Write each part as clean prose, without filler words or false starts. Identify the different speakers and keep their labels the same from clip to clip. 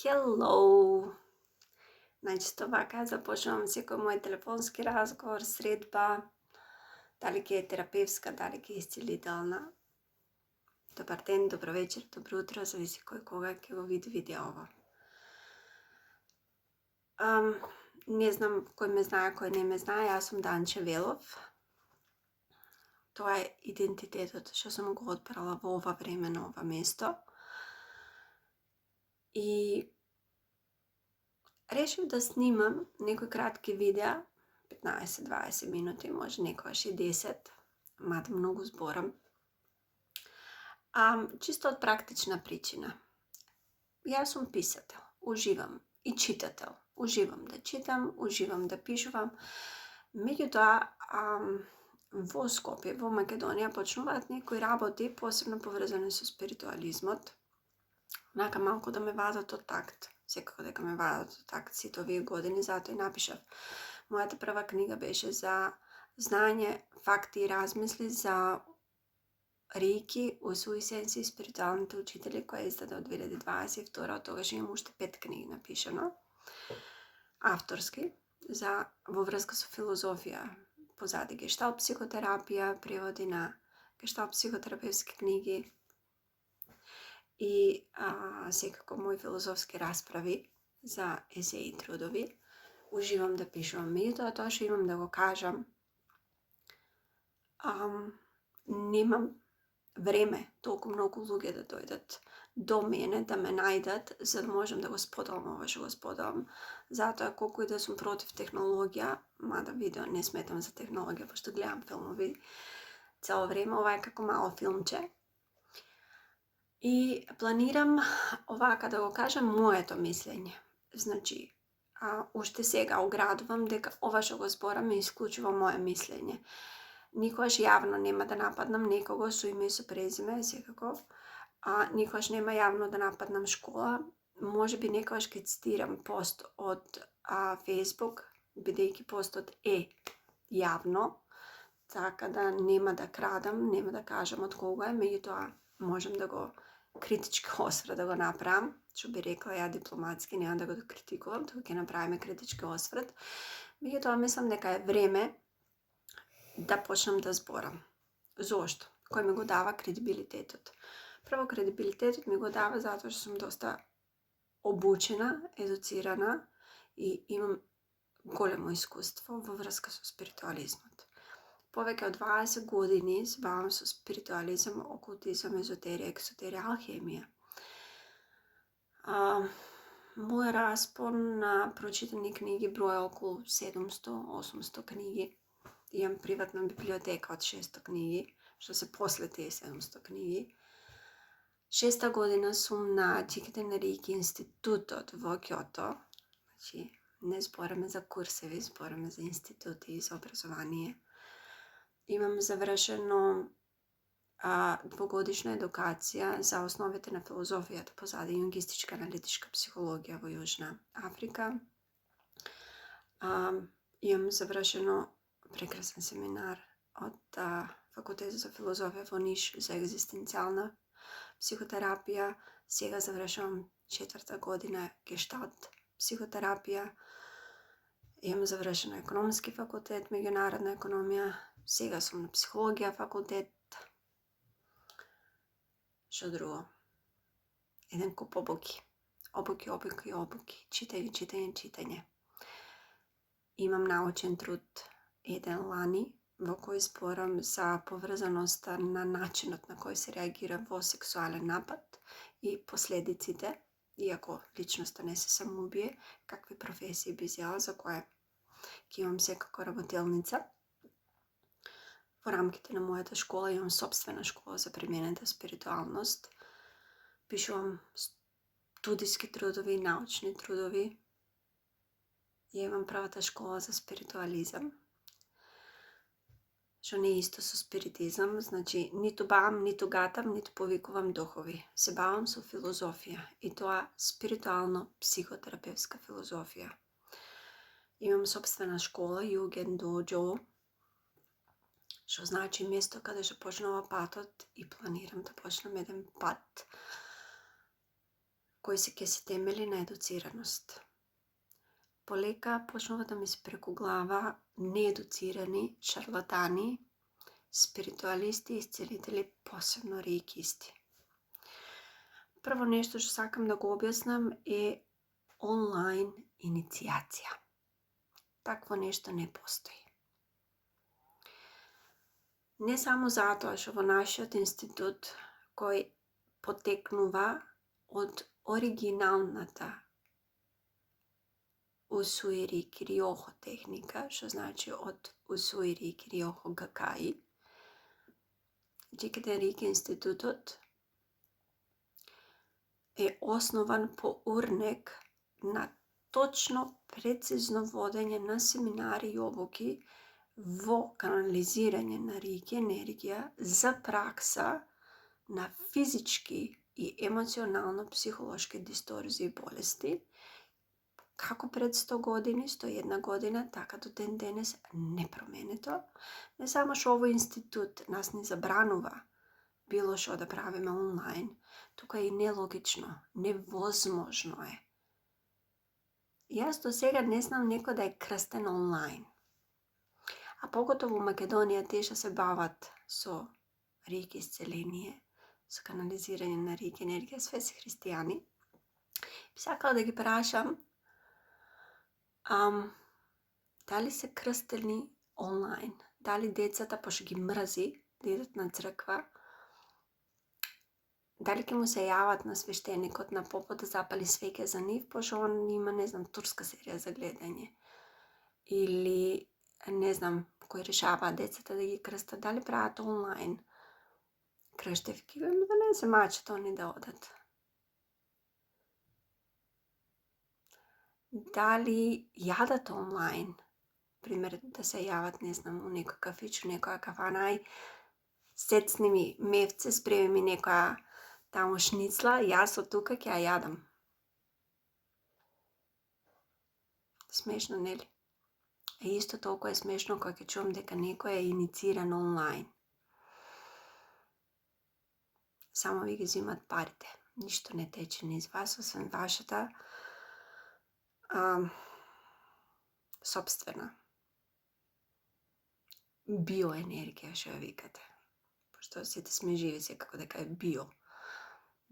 Speaker 1: Hello! Најчесто вака започнувам секој мој телефонски разговор, средба, дали ќе е терапевска, дали ќе е исцелителна. Добар ден, добро вечер, добро утро, зависи кој кога ќе го види видео. Не знам кој ме знае, кој не ме знае, јас сум Данче Велов. Тоа е идентитетот што сум го одбрала во ова време на ова место. И решив да снимам некои кратки видеа, 15-20 минути, може некогаш и 10, мада многу зборам. Чисто од практична причина. Јас сум писател, уживам, и читател. Уживам да читам, уживам да пишувам. Меѓутоа, во Скопје, во Македонија, почнуваат некои работи, посебно поврзани со спиритуализмот, онака малку да ме вадат од такт. Секако дека ме вадат од такт сите овие години, затоа и напишав. Мојата прва книга беше за знаење, факти и размисли за Рейки, Усуи Сенси и спиритуалните учители, која издаде од 2022. Од тогаш имам уште 5 книги напишано, авторски, во врска со филозофија, позади гешталт психотерапија, преводи на гешталт психотерапевски книги и секако мои филозофски расправи за есеи трудови. Уживам да пишувам. Меѓутоа, тоа што имам да го кажам, немам време толку многу луѓе да дојдат до мене, да ме најдат, за да можам да го споделам ова што го споделам. Затоа, колку и да сум против технологија, мада видео не сметам за технологија, пошто гледам филмови цело време, ова е како мало филмче. И планирам овака да го кажам моето мислење. Значи, уште сега оградувам дека ова што го зборам е исклучиво мое мислење. Никогаш јавно нема да нападнам некого со име и со презиме, секако. Никогаш нема јавно да нападнам школа. Можеби некогаш ќе цитирам пост од Facebook, бидејќи постот е јавно, така да нема да крадам, нема да кажам од кога е, меѓутоа можам да го критички осврт да го направам, што би рекла ја дипломатски, нема да го критикувам, туку ќе направиме критички осврт. Меѓутоа мислам дека е време да почнам да зборам. Зошто? Кој ми го дава кредибилитетот? Прво, кредибилитетот ми го дава затоа што сум доста обучена, едуцирана и имам големо искуство во врска со спиритуализмот. Повеќе од 20 години се бавам со спиритуализам, окултизам, езотерија, ексотерија, алхемија. Мој распон на прочитани книги броја околу 700-800 книги. Имам приватна библиотека од 600 книги, што се после тие 700 книги. 6-та година сум на Чикитен Рейки институтот во Кјото. Значи, не збораме за курсеви, збораме за институти и за образование. Имам завршено двогодишна едукација за основите на филозофијата позади јунгистичка аналитичка психологија во Јужна Африка. Имам завршено прекрасен семинар од Факултетот за филозофија во Ниш за екзистенцијална психотерапија. Сега завршувам 4-та година гешталт психотерапија. Имам завршено економски факултет, меѓународна економија. Сега сум на психологија факултет. Што друго? Еден куп обуки. Обуки. Читање. Имам научен труд еден лани, во кој зборам за поврзаноста на начинот на кој се реагира во сексуален напад и последиците, иако личноста не се самоубие, какви професии би зела, за која ќе имам секако работелница. Во рамките на мојата школа имам сопствена школа за применета спиритуалност. Пишувам студиски трудови, научни трудови. Ја имам првата школа за спиритуализам, што не е исто со спиритизам, значи ниту бавам, ниту гатам, ниту повикувам духови. Се бавам со филозофија и тоа спиритуално психотерапевска филозофија. Имам сопствена школа, Југен Доџо, што значи место каде што почнува патот и планирам да почнам еден пат кој ќе се темели на едуцираност. Полека почнува да ми се преку глава неедуцирани шарлатани, спиритуалисти и исцелители, посебно рейкисти. Прво нешто што сакам да го објаснам е онлайн иницијација. Такво нешто не постои. Не само затоа што во нашиот институт, кој потекнува од оригиналната Усуири Кириохо техника, што значи од Усуири Кириохо Гакаи, Джикиден Рейки институтот е основан по урнек на точно прецизно водење на семинари и обуки во канализирање на рейки енергија за пракса на физички и емоционално-психолошки дисторзии и болести, како пред 100 години, 101 година, така до ден денес непроменето. Не само што овој институт нас не забранува било што да правиме онлайн, тука е и нелогично, невозможно е. Јас до сега не знам некој да е крстен онлайн. А поготово во Македонија тие што се бават со рейки исцеление, со канализирање на рейки енергија, све се христијани. Би сакала да ги прашам дали се крстени онлайн, дали децата, пошто ги мрзи да идат на црква, дали ќе му се јават на свештеникот на попот да запали свеќе за нив, пошто он има, не знам, турска серија за гледање. Или, не знам, кои решаваат децата да ги крстат, дали прават онлайн крштевки, да не се мачат они да одат. Дали јадат онлайн, пример да се јават, не знам, у некој кафич, у некоја кафана, ај, сецни ми мевце, спреми ми некоја таму шницла, јас од тука ќе ја јадам. Смешно, нели? И исто толку е смешно кога ќе чувам дека некој е иницииран онлайн. Само ви ги зимат парите. Ништо не тече низ вас, освен вашата собствена биоенергија, што ја викате. Пошто сите сме живи, секако дека е био.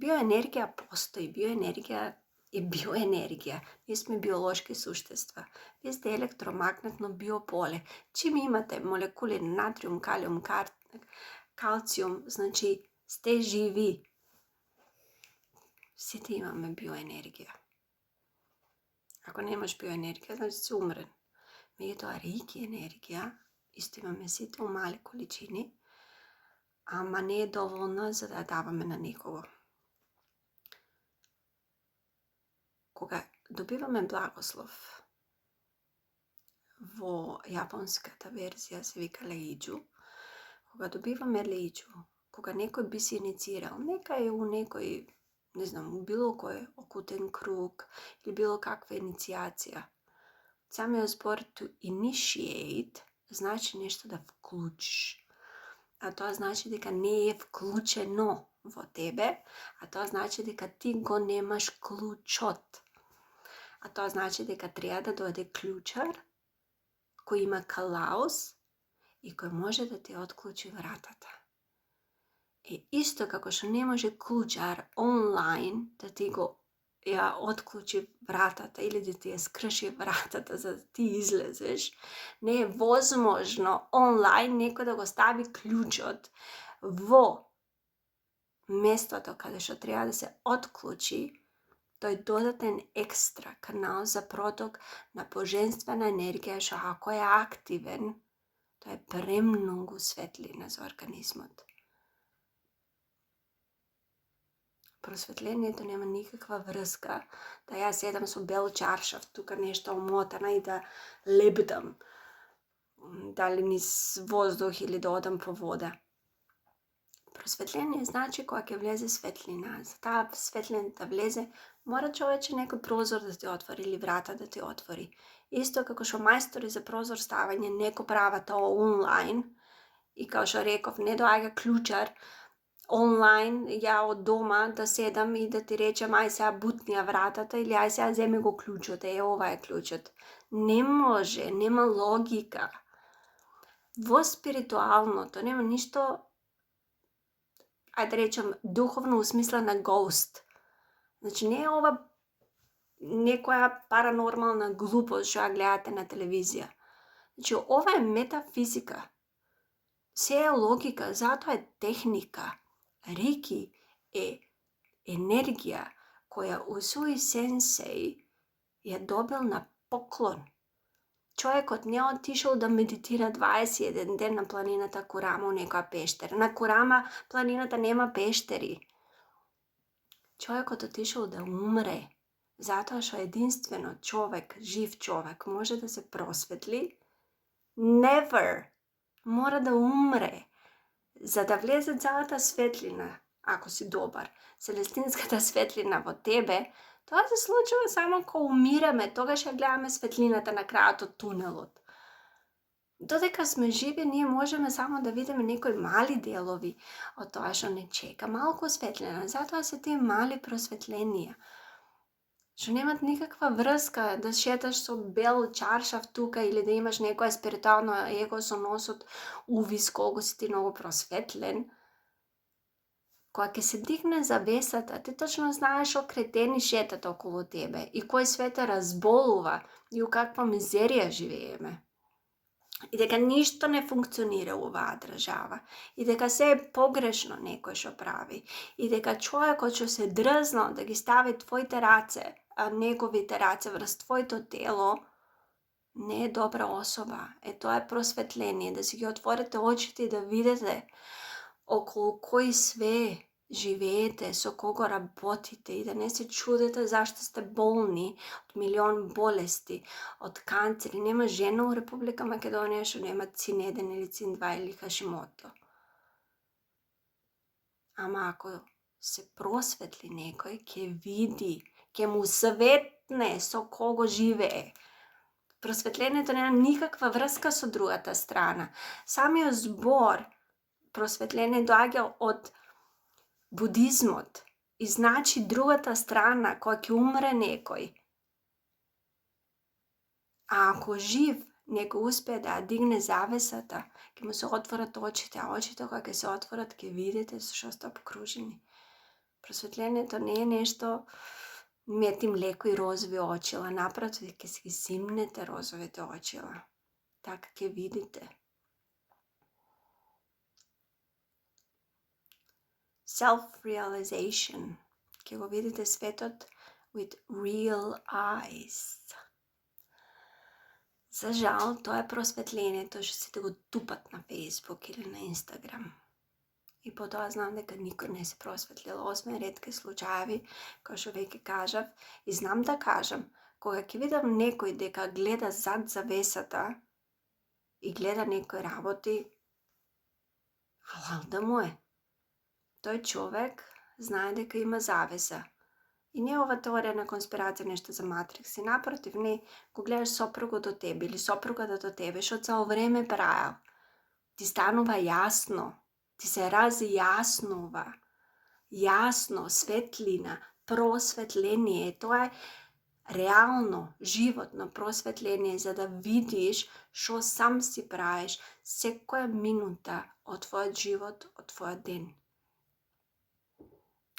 Speaker 1: Биоенергија постои, биоенергија е биоенергија. Ние сме биолошки суштества. Вие сте електромагнетно биополе. Чим имате молекули натриум, калиум, калциум, значи сте живи. Сите имаме биоенергија. Ако немаш биоенергија, значи си умрен. Меѓутоа рейки енергија исто имаме сите у мали количини, ама не е доволна за да ја даваме на некого. Кога добиваме благослов, во јапонската верзија се вика леиџу, кога добиваме леиџу, кога некој би се инициирал, нека е у некој, не знам, у било кој окултен круг или било каква иницијација. Самиот збор to initiate значи нешто да вклучиш. А тоа значи дека не е вклучено во тебе, а тоа значи дека ти го немаш клучот. А тоа значи дека треба да дојде клучар кој има калаус и кој може да ти отклучи вратата. Исто како што не може клучар онлайн да ти го ја отклучи вратата или да ти ја скрши вратата за да ти излезеш, не е возможно онлайн некој да го стави клучот во местото каде што треба да се отклучи тој додатен екстра канал за проток на божествена енергија, што ако е активен, тоа е премногу светлина за организмот. Просветлението нема никаква врска да јас седам со бел чаршав, тука нешто омотана и да лебдам, дали низ воздух или да одам по вода. Просветление значи кога ќе влезе светлина. За таа светлина да влезе, мора човече некој прозор да ти отвори или врата да ти отвори. Исто како што мајстори за прозор ставање не го прават тоа онлайн и како што реков, не доаѓа клучар онлайн, ја од дома да седам и да ти речем ај сега бутни ја вратата или ај сега земи го клучот, ова е клучот. Не може, нема логика. Во спиритуалното нема ништо, ајде да речем, духовно усмислена ghost. Значи не е ова некоја паранормална глупост што ја гледате на телевизија. Значи ова е метафизика. Се е логика, затоа е техника. Рики е енергија која Усуи сенсеј ја добил на поклон. Човекот не отишол да медитира 21 ден на планината Курама у некоја пештера. На Курама планината нема пештери. Човекот отишол да умре, затоа што единствено човек, жив човек, може да се просветли. Never! Мора да умре. За да влезе целата светлина, ако си добар, селестинската светлина во тебе, тоа се случува само кога умираме, тогаш ја гледаме светлината на крајот од тунелот. Додека сме живи, ние можеме само да видиме некои мали делови од тоа што не чека, малку светлина, затоа се тие мали просветленија, што немат никаква врска да шеташ со бел чаршав тука или да имаш некоја спиритуално его со носот увис колку си ти многу просветлен. Кога ќе се дигне завесата, ти точно знаеш што кретени шетат околу тебе и кој свет те разболува и у каква мизерија живееме. И дека ништо не функционира у оваа држава, и дека се е погрешно некој што прави, и дека човекот што се дрзнал да ги стави твоите раце, неговите раце врз твоето тело, не е добра особа. Тоа е просветление, да си ги отворите очите и да видите околу кој све живеете, со кого работите и да не се чудите зашто сте болни од милион болести, од канцери. Нема жена у Република Македонија што нема цин 1 или цин 2 или Хашимото. Ама ако се просветли некој, ќе види, ќе му светне со кого живее. Просветлението нема никаква врска со другата страна. Самиот збор просветлене доаѓа од будизмот и значи другата страна кога ќе умре некој. А ако жив некој успее да ја дигне завесата, ќе му се отворат очите, а очите кога ќе се отворат ќе видите со што сте обкружени. Просветлението не е нешто мети млеко и розови очила, напротив, ќе си ги зимнете розовите очила. Така ќе видите. Self-realization. Ќе го видите светот with real eyes. За жал, тоа е просветлението што сите го тупат на Facebook или на Instagram. И потоа знам дека никој не се просветлил, освен ретки случаи, кои што веќе кажав, и знам да кажам, кога ќе видам некој дека гледа зад завесата и гледа некој работи, алал да му е. Тој човек знае дека има завеса. И не ова теорија на конспирација нешто за Матрикс, и напротив, не, го гледаш сопругот до тебе или сопругата до тебе, што цело време праел. Ти станува јасно, ти се разјаснува. Јасно, светлина, просветление, тоа е реално, животно просветление, за да видиш што сам си правиш секоја минута од твојот живот, од твојот ден.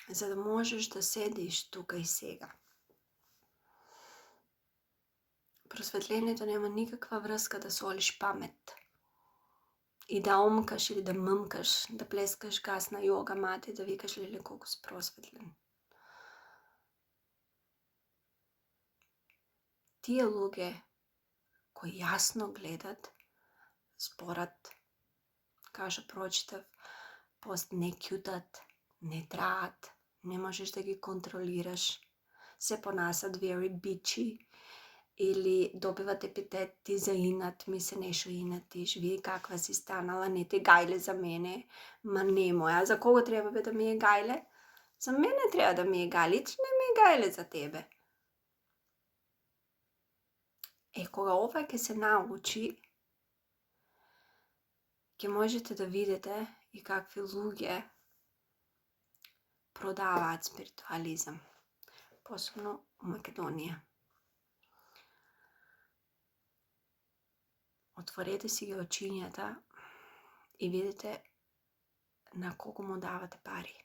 Speaker 1: За да можеш да седиш тука и сега. Просветлението нема никаква врска да солиш памет и да омкаш или да мъмкаш, да плескаш гас на йога мат и да викаш леле колку си просветлен. Тие луѓе кои јасно гледат, зборат, кажа прочитав, пост не кјутат, не траат, не можеш да ги контролираш, се понасат very bitchy или добиват епитети за инат, ми се нешо инатиш, вие каква си станала, не те гајле за мене, ма немој, а за кого треба бе да ми е гајле? За мене треба да ми е гајле, и не ми е гајле за тебе. Кога ова ќе се научи, ќе можете да видите и какви луѓе продаваат спиритуализам, посебно у Македонија. Отворете си ги очињата и видите на колку му давате пари.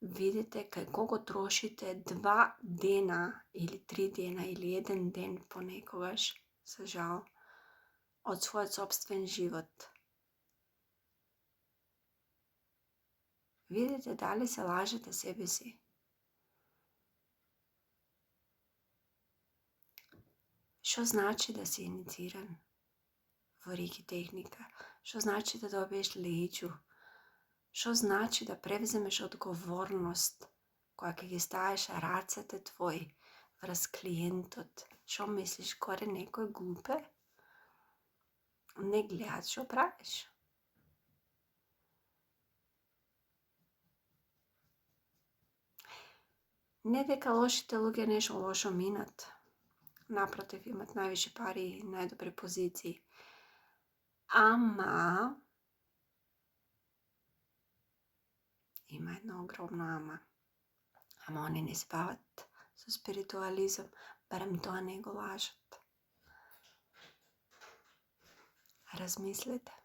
Speaker 1: Видите кај колку трошите 2 дена или 3 дена или 1 ден понекогаш, за жал, од својот сопствен живот. Видите дали се лажете себе си. Што значи да си инициран во Рики техника? Што значи да добиеш лејчу? Што значи да превземеш одговорност која ќе ги ставиш рацете твои врз клиентот? Што мислиш, горе некој глупе? Не гледат што правиш. Не дека лошите луѓе нешто лошо минат. Напротив, имат највише пари и најдобри позиции. Ама има едно огромно ама. Ама они не се бават со спиритуализам, барем тоа не го лажат. Размислете.